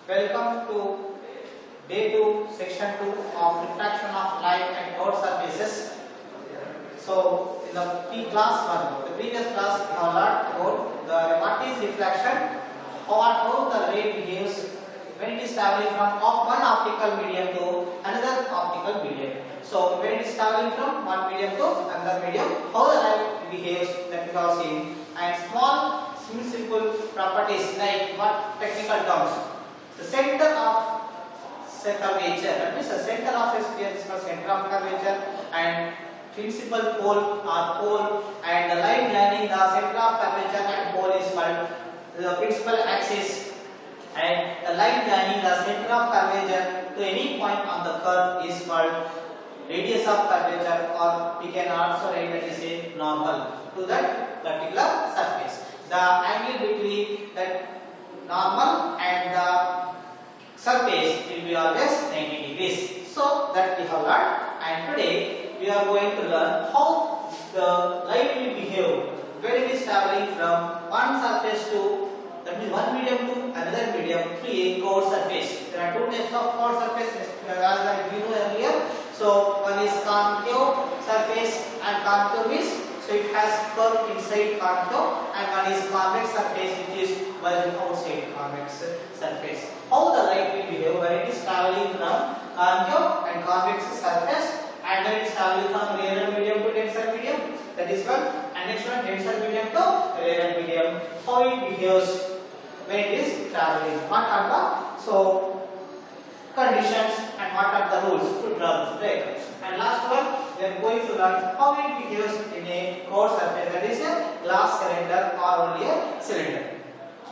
Welcome to day 2, section 2 of refraction of light and cloud surfaces. So, in the class 1, the previous class, we have learned about what is refraction, how the ray behaves when it is traveling from one optical medium to another optical medium. So, when it is traveling from one medium to another medium, how the light behaves, that we have seen, and small simple properties like what technical terms. The center of curvature, that means the center of a sphere is called center of curvature, and principal pole or pole, and the line joining the center of curvature and pole is called the principal axis, and the line joining the center of curvature to any point on the curve is called radius of curvature, or we can also write that is a normal to that particular surface. The angle between that normal and the surface will be always 90 degrees. So that we have learned, and today we are going to learn how the light will behave when it is traveling from one surface to, that means one medium to another medium through a curved surface. There are two types of curved surfaces as we know earlier. So one is concave surface, and concave means so it has curve inside concave, and one is convex surface which is bulge outside convex surface. How the light will behave when it is traveling from concave and convex surface, and when it is traveling from rarer medium to denser medium, that is one, and next one denser medium to rarer medium. How it behaves when it is traveling? What are the conditions and what are the rules to draw this diagram? And last one, we are going to learn how it behaves in a curved surface, that is a glass cylinder or only a cylinder.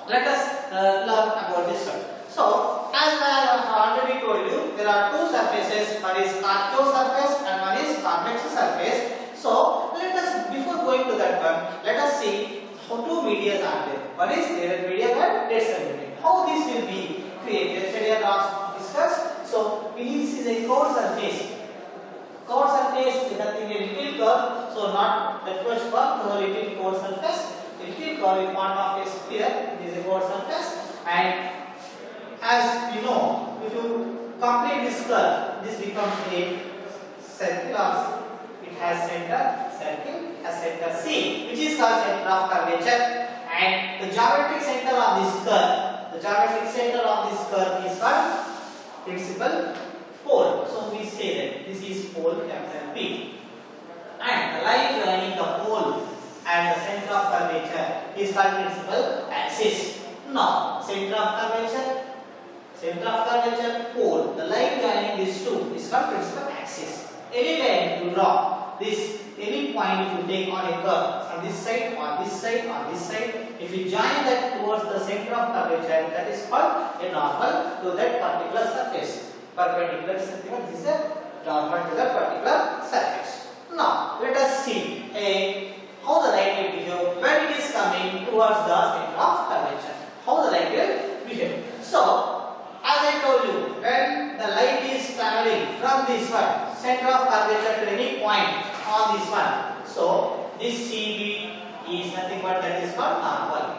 Let us learn about this one. So, as I have already told you, there are two surfaces, one is concave surface and one is convex surface. So, let us, before going to that one, let us see how two media are there. One is rarer medium and denser medium. How this will be created? Yesterday I have discussed. So, this is a curved surface. Curved surface is nothing a little curve, so not that much curve, no little curved surface. Little curve in part of a sphere, it is a curved surface, and as you know, if you complete this curve, this becomes a circle. It has center circle, has center C, which is called center of curvature, and the geometric center of this curve, is called principal pole. So we say that this is pole capital P, and the line joining the pole and the center of curvature is called principal axis. Now, center of curvature, pole, the line joining these two is called principal axis. Any line you draw, this any point if you take on a curve from this side or this side or this side, if you join that towards the center of curvature, that is called a normal to that particular surface. Perpendicular surface, this is a normal to that particular surface. Now, let us see how the light will behave when it is coming towards the center of curvature. How the light will behave. So, as I told you, when the light is traveling from this one, center of curvature to any point on this one, so this CB is nothing but that is called normal.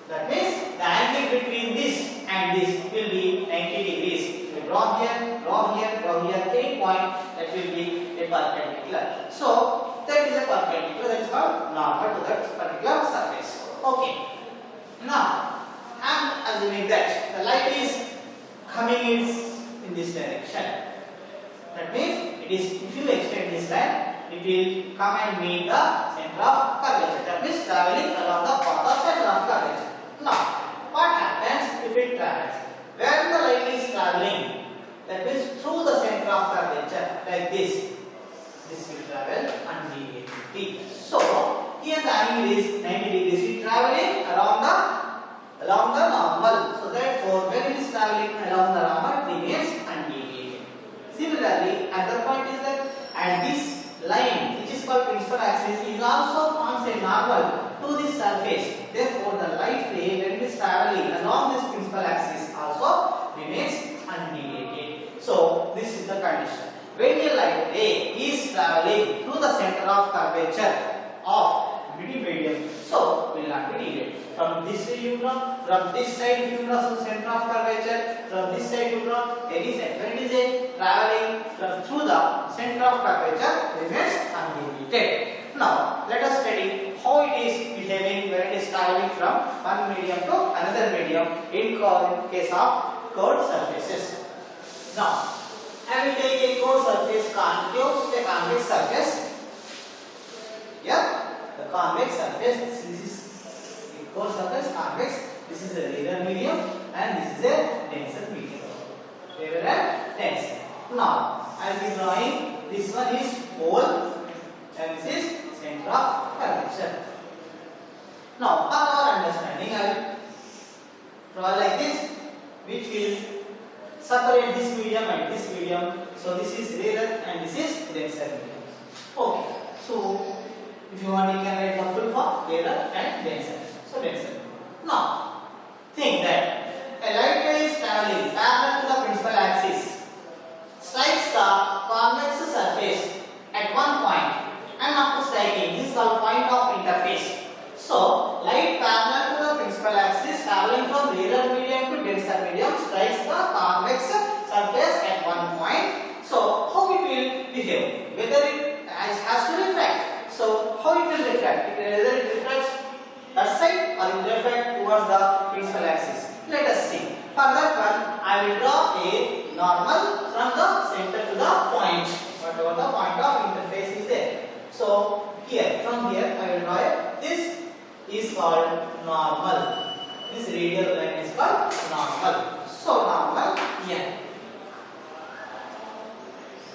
That means the angle between this and this will be 90 degrees. If you draw here, any point, that will be a perpendicular. So that is a perpendicular, that is called normal to that particular surface. Okay. Now, I am assuming that the light is coming in this direction. That means it is, if you extend this line, it will come and meet the center of curvature. That means traveling along the path of center of curvature. Now, what happens if it travels? When the light is traveling, that means through the center of curvature, like this will travel undeviatedly. So, here the angle is 90 degrees. It is traveling along the normal. So therefore, when it is traveling along the normal, it remains undeviated. Similarly, another point is that, and this line, which is called principal axis, is also forms a normal to this surface. Therefore, the light ray, when it is traveling along this principal axis, also remains undeviated. So this is the condition. When a light ray is traveling through the center of curvature of medium, so will not be deviated. From this way you know, from this side if you know some center of curvature, from this side to the any side. When it is a traveling through the center of curvature remains undeviated. Now let us study how it is behaving when it is traveling from one medium to another medium in case of curved surfaces. Now I will take a curved surface convex, a convex surface. Yeah, the convex surface. This is a curved surface convex. This is a rarer medium and this is a denser medium. Rarer and denser. Now I will be drawing. This one is pole and this is center of curvature. Now for our understanding, I will draw like this, which will separate this medium and this medium. So this is rarer and this is denser medium. Okay. So if you want, you can write the full form rarer and denser. So denser. Now think that a light ray is traveling parallel to the principal axis, strikes the convex surface at one point, and after striking, this is called point of interface. So light parallel to the principal axis traveling from rarer medium to denser medium strikes the convex surface at one point. So how it will behave? Whether it has to refract. So how it will refract? Whether it refracts that side or it will refract towards the principal axis. Let us see. For that one, I will draw a normal from the center to the point, whatever the point of interface is there. So here, from here, I will draw it. This is called normal. This radial line is called normal. So normal N.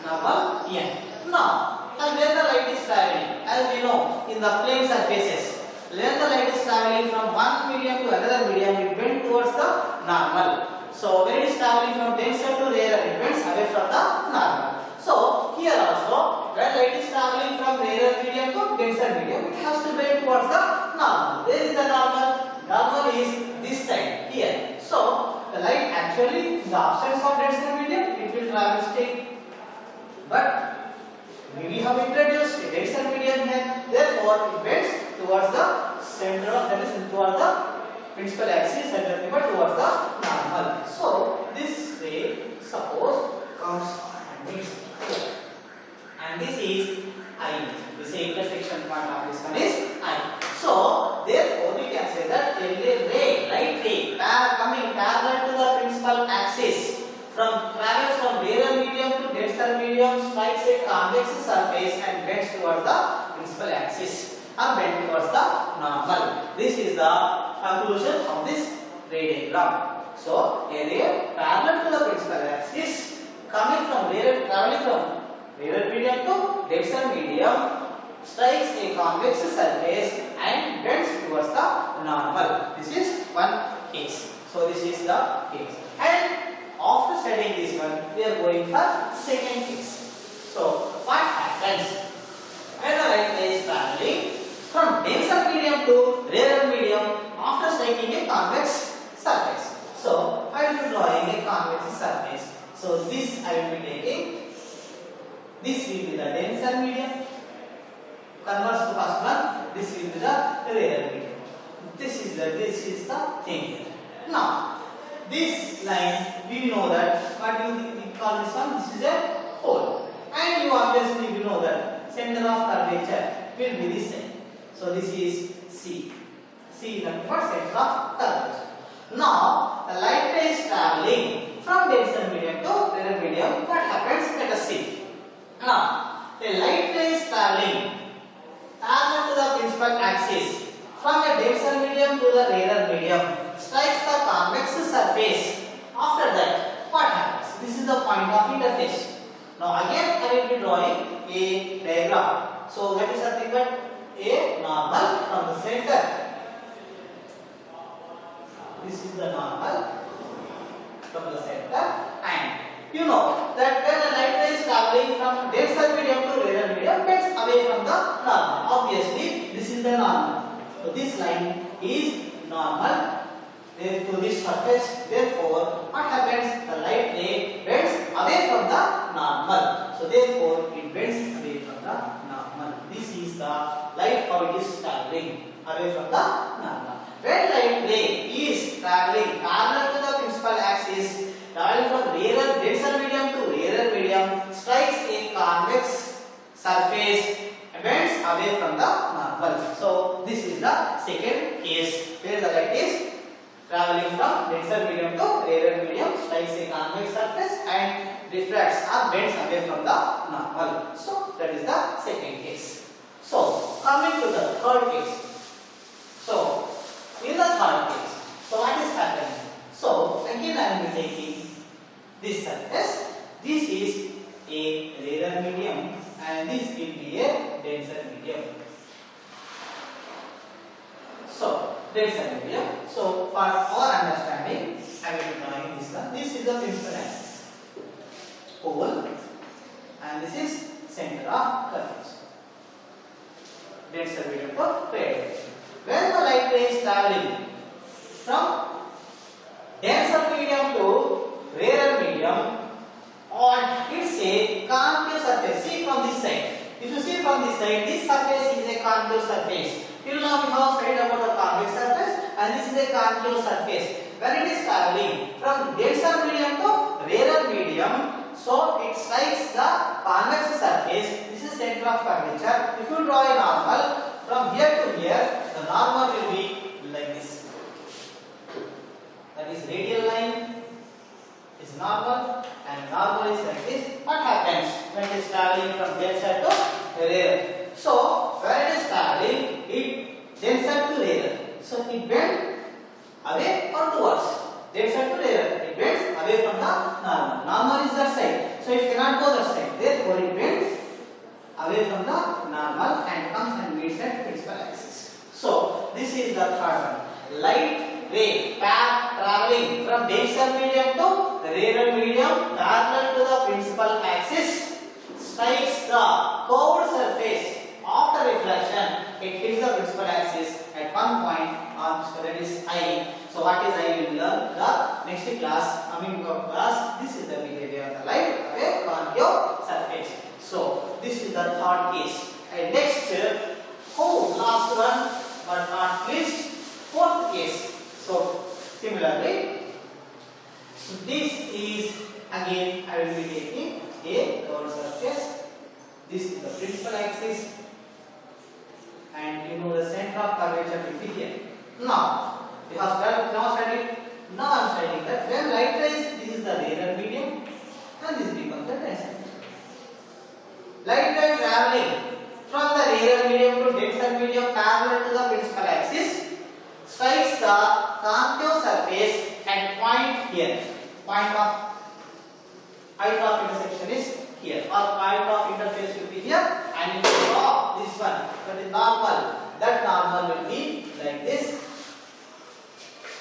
Normal N. Now, and where the light is traveling, as we know, in the plane surfaces, when the light is traveling from one medium to another medium, it bends towards the normal. So when it is traveling from denser to rarer, it bends away from the normal. So here also, when light is traveling from rarer medium to denser medium, it has to bend towards the normal. Where is the normal? Normal is this side here. So the light actually, in the absence of denser medium, it will travel straight. But we have introduced a denser medium here, therefore it bends towards the center of, that is towards the principal axis and nothing but towards the normal. So this ray suppose comes and meets here, and this is I. This intersection point of this one is I. So therefore we can say that a ray, light ray, coming parallel to the principal axis, travels from rarer medium to denser medium, strikes a convex surface and bends towards the principal axis or bend towards the normal. This is the conclusion of this ray diagram. So a ray parallel to the principal axis, coming from traveling from rarer medium to denser medium, strikes a convex surface and bends towards the normal. This is one case. So this is the case. And after studying this one, we are going for second case. So what happens when the light ray is traveling from denser medium to rarer medium after striking a convex surface? So I will be drawing a convex surface. So this I will be taking. This will be the denser medium. Converse to first one. This will be the rarer medium. This is the thing here. Now this line, we know that, what do you call this one? This is a pole. And you obviously know that center of curvature will be this side. So this is C. C is nothing but center of curvature. Now the light ray is traveling from denser medium to rarer medium. What happens? Let us see. Now the light ray is traveling parallel to the principal axis from a denser medium to the rarer medium, strikes the convex surface. After that, what happens? This is the point of interface. Now again I will be drawing a diagram. So that is nothing but a normal from the center. This is the normal from the center, and you know that when a light ray is traveling from denser medium to rarer medium, gets away from the normal. Obviously, this is the normal. So this line is normal to this surface. Therefore, what happens? The light ray bends away from the normal. So therefore, it bends away from the normal. This is the light how it is traveling away from the normal. When light ray is traveling parallel to the principal axis, surface bends away from the normal. So this is the second case where the light is traveling from denser medium to rarer medium, strikes a convex surface and refracts or bends away from the normal. So that is the second case. So coming to the third case. So in the third case, so what is happening? So again I will be taking this surface. This is a rarer medium and this will be a denser medium. So denser medium. So for our understanding, I will be drawing this one. This is the principal axis, pole, and this is center of curvature. Denser medium for rarer. When the light ray is traveling from denser medium to rarer medium, on it's a concave surface. See from this side. If you see from this side, this surface is a concave surface. Till now we have studied about the convex surface, and this is a concave surface. When it is traveling from denser medium to rarer medium, so it strikes the convex surface. This is center of curvature. If you draw a normal from here to here, the normal will be like this. That is radial line is normal, and normal is like this. What happens when it is traveling from denser to rarer? So when it is traveling, it denser to rarer. So it bends away or towards denser to rarer. It bends away from the normal. Normal is that side, so it cannot go that side. Therefore, it bends away from the normal and comes and meets at principal axis. So this is the third one. Light ray path traveling from denser medium to rarer medium parallel to the principal axis strikes the curved surface. After reflection, it hits the principal axis at one point on, so that is I. So what is I will learn the next class. Coming class, this is the behavior of the light of a concave surface. So this is the third case. And next, last one but not least, fourth case. So similarly, so this is again I will be taking a curved surface. This is the principal axis, and you know the center of curvature will be here. Now we have studied. Now I am studying that when light rays, this is the rarer medium, and this becomes the denser medium. Light ray traveling from the rarer medium to denser medium parallel to the principal axis strikes the concave surface at point here. Point of intersection is here, or point of interface will be here, and if you draw this one, that is normal, that normal will be like this.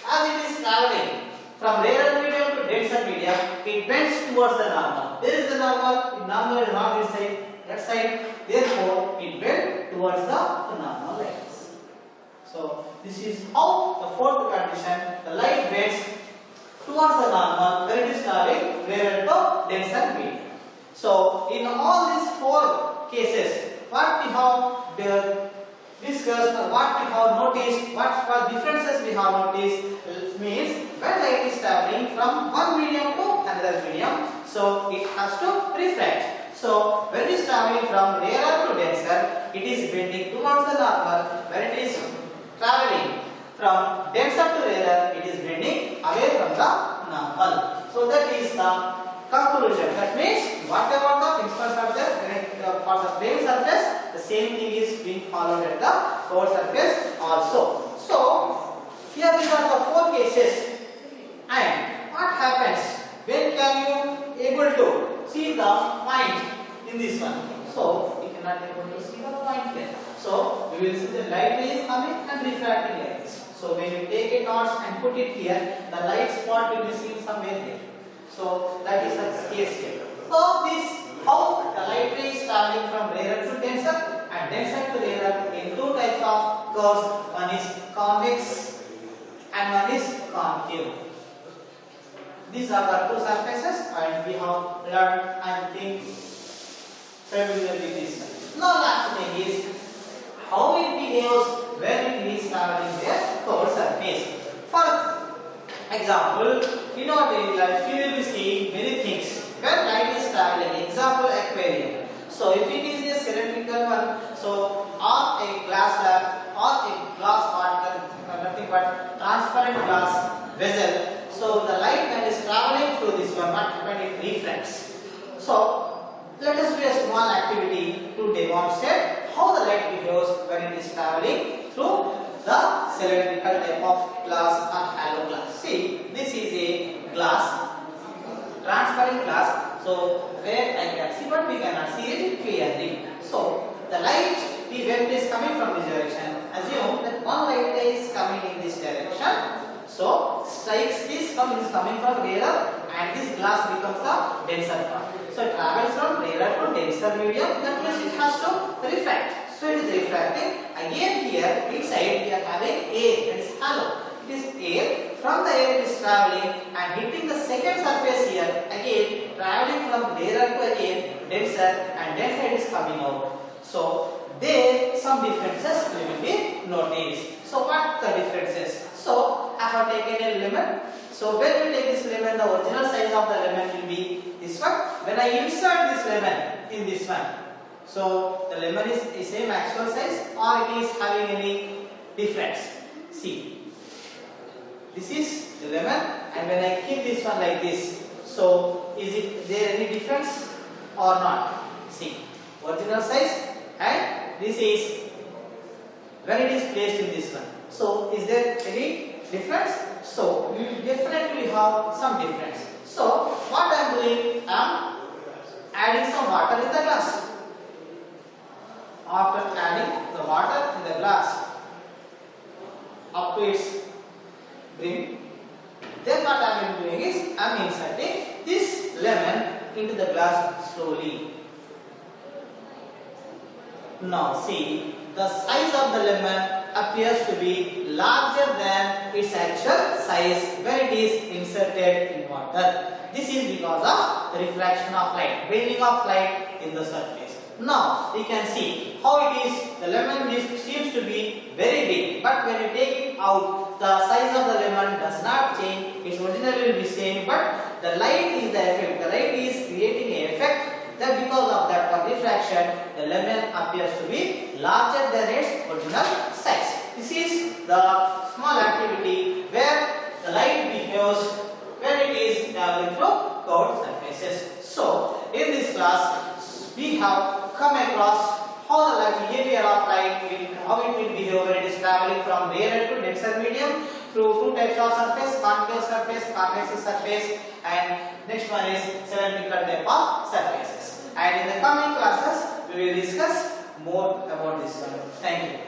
As it is traveling from rarer medium to denser medium, it bends towards the normal. There is the normal. The normal is not this side, that side. Therefore, it bends towards the normal like this. So this is how the fourth condition, the light bends towards the normal when it is traveling rarer to denser medium. So in all these four cases, what we have discussed or what we have noticed, what differences we have noticed means when light is traveling from one medium to another medium, so it has to refract. So when it is traveling from rarer to denser, it is bending towards the normal. When it is traveling from denser to rarer, it is bending away from the normal. So that is the conclusion. That means whatever the principal surface, for the plane surface, the same thing is being followed at the curved surface also. So here these are the four cases. And what happens when can you able to see the point in this one? So we cannot able to see the point here. So we will see the light ray is coming and refracting like this. So when you take a torch and put it here, the light spot will be seen somewhere here. So that is the case here. So this how the light ray is traveling from rarer to denser and denser to rarer in two types of curves. One is convex and one is concave. These are the two surfaces, and we have learned and think familiar with this. Now last thing is how it behaves when it is traveling their curved surface. For example, in our daily life, you will be seeing many things when light is traveling. Example, aquarium. So if it is a cylindrical one, so or a glass slab or a glass particle, nothing but transparent glass vessel. So the light that is traveling through this one, what happened? It refracts. So let us do a small activity to demonstrate how the light behaves when it is traveling through the cylindrical type of glass or hollow glass. See, this is a glass, transparent glass. So where I can see, but we cannot see it clearly. So the light, when it is coming from this direction, assume that one light is coming in this direction. So strikes this is coming from rarer, and this glass becomes the denser part. So it travels from rarer to denser medium. That means it has to refract. So it is refracting. Again here inside we are having air, that is hollow. It is air. From the air it is traveling and hitting the second surface here. Again traveling from rarer to again denser, and denser it is coming out. So there some differences will be noticed. So what the differences? So I have taken a lemon. So when we take this lemon, the original size of the lemon will be this one. When I insert this lemon in this one, so the lemon is the same actual size or it is having any difference. See, this is the lemon, and when I keep this one like this, so is it there any difference or not? See, original size, and this is when it is placed in this one. So is there any difference? So we will definitely have some difference. So what I am doing, I am adding some water in the glass. After adding the water in the glass up to its brim, then what I am doing is I am inserting this lemon into the glass slowly. Now see, the size of the lemon appears to be larger than its actual size when it is inserted in water. This is because of the refraction of light, bending of light in the surface. Now we can see how it is. The lemon seems to be very big, but when you take it out, the size of the lemon does not change. Its original will be same, but the light is the effect. The light is creating an effect. That because of that refraction, the lemon appears to be larger than its original size. This is the small activity where the light behaves when it is traveling through curved surfaces. So in this class, we have come across how the behavior of light will, how it will behave when it is traveling from rarer to denser medium through two types of surface: concave surface, convex surface, and next one is cylindrical type of surfaces. And in the coming classes, we will discuss more about this one. Thank you.